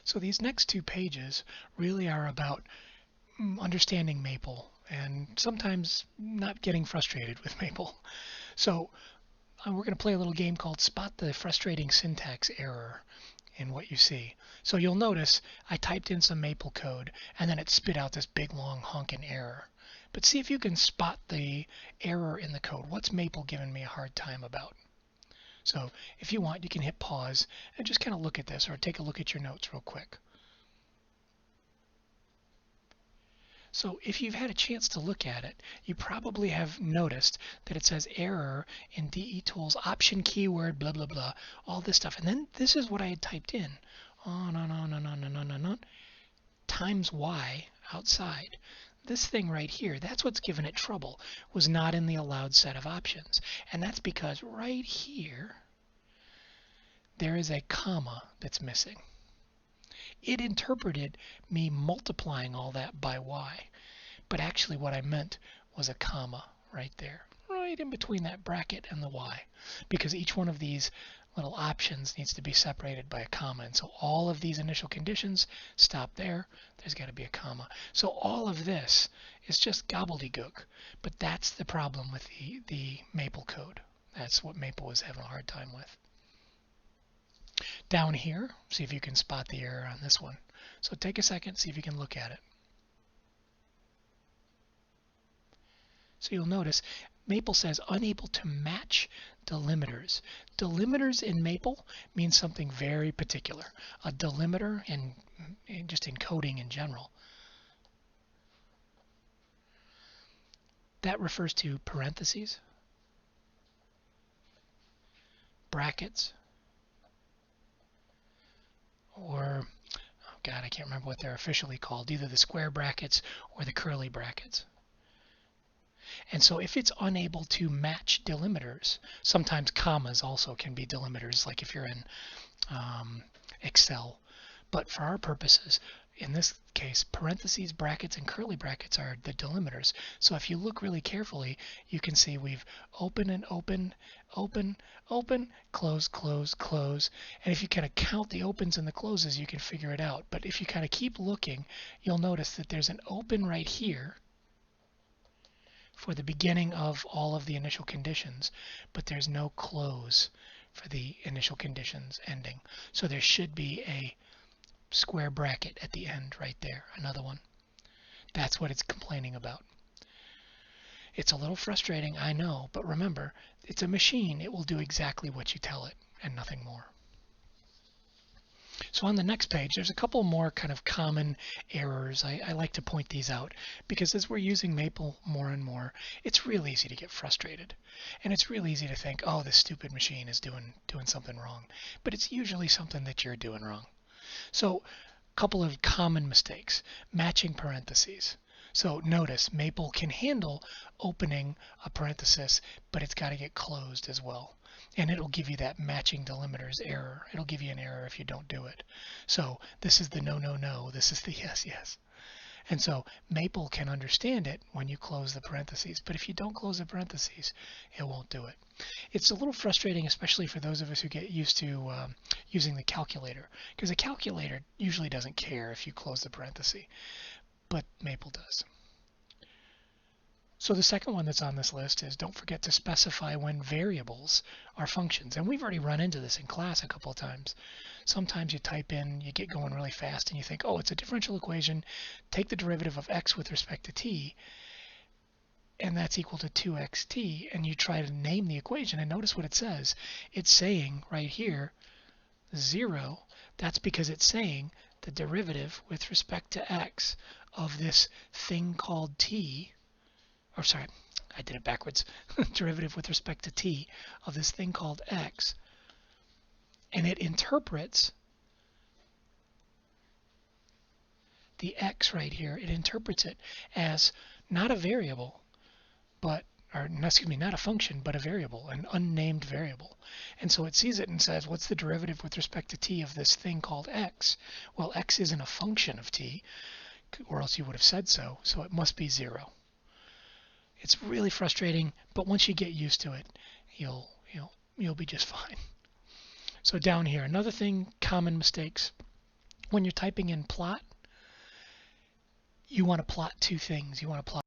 So these next two pages really are about understanding Maple and sometimes not getting frustrated with Maple. So we're going to play a little game called Spot the Frustrating Syntax Error in what you see. So you'll notice I typed in some Maple code and then it spit out this big long honking error. But see if you can spot the error in the code. What's Maple giving me a hard time about? So if you want, you can hit pause and just kind of look at this or take a look at your notes real quick. So if you've had a chance to look at it, you probably have noticed that it says error in DE Tools option keyword blah blah blah, all this stuff. And then this is what I had typed in. On, times Y outside. This thing right here, that's what's given it trouble, was not in the allowed set of options. And that's because right here, there is a comma that's missing. It interpreted me multiplying all that by y, but actually what I meant was a comma right there, right in between that bracket and the y, because each one of these little options needs to be separated by a comma, and so all of these initial conditions stop there. There's got to be a comma. So all of this is just gobbledygook, but that's the problem with the Maple code. That's what Maple was having a hard time with. Down here, see if you can spot the error on this one. So take a second, see if you can look at it. So you'll notice Maple says unable to match delimiters. Delimiters in Maple means something very particular. A delimiter, and just in coding in general, that refers to parentheses, brackets, or, oh God, I can't remember what they're officially called, either the square brackets or the curly brackets. And so if it's unable to match delimiters, sometimes commas also can be delimiters, like if you're in Excel. But for our purposes, in this case, parentheses, brackets, and curly brackets are the delimiters. So if you look really carefully, you can see we've open and open, open, open, close, close, close. And if you kind of count the opens and the closes, you can figure it out. But if you kind of keep looking, you'll notice that there's an open right here for the beginning of all of the initial conditions, but there's no close for the initial conditions ending. So there should be a square bracket at the end right there, another one. That's what it's complaining about. It's a little frustrating, I know, but remember, it's a machine. It will do exactly what you tell it and nothing more. So on the next page, there's a couple more kind of common errors. I like to point these out because as we're using Maple more and more, it's real easy to get frustrated. And it's real easy to think, oh, this stupid machine is doing something wrong. But it's usually something that you're doing wrong. So a couple of common mistakes. Matching parentheses. So notice Maple can handle opening a parenthesis, but it's got to get closed as well. And it'll give you that matching delimiters error. It'll give you an error if you don't do it. So this is the no, no, no. This is the yes, yes. And so Maple can understand it when you close the parentheses. But if you don't close the parentheses, it won't do it. It's a little frustrating, especially for those of us who get used to using the calculator. Because the calculator usually doesn't care if you close the parenthesis. But Maple does. So the second one that's on this list is don't forget to specify when variables are functions. And we've already run into this in class a couple of times. Sometimes you type in, you get going really fast, and you think, oh, it's a differential equation. Take the derivative of x with respect to t, and that's equal to 2xt. And you try to name the equation, and notice what it says. It's saying right here, 0. That's because it's saying the derivative with respect to x of this thing called t, or sorry, I did it backwards, derivative with respect to t of this thing called x, and it interprets the x right here, it interprets it as not a variable, but, or excuse me, not a function, but a variable, an unnamed variable. And so it sees it and says, what's the derivative with respect to t of this thing called x? Well, x isn't a function of t, or else you would have said so, so it must be 0. It's really frustrating, but once you get used to it, you'll be just fine. So down here, another thing, common mistakes. when you're typing in plot, you want to plot two things. You want to plot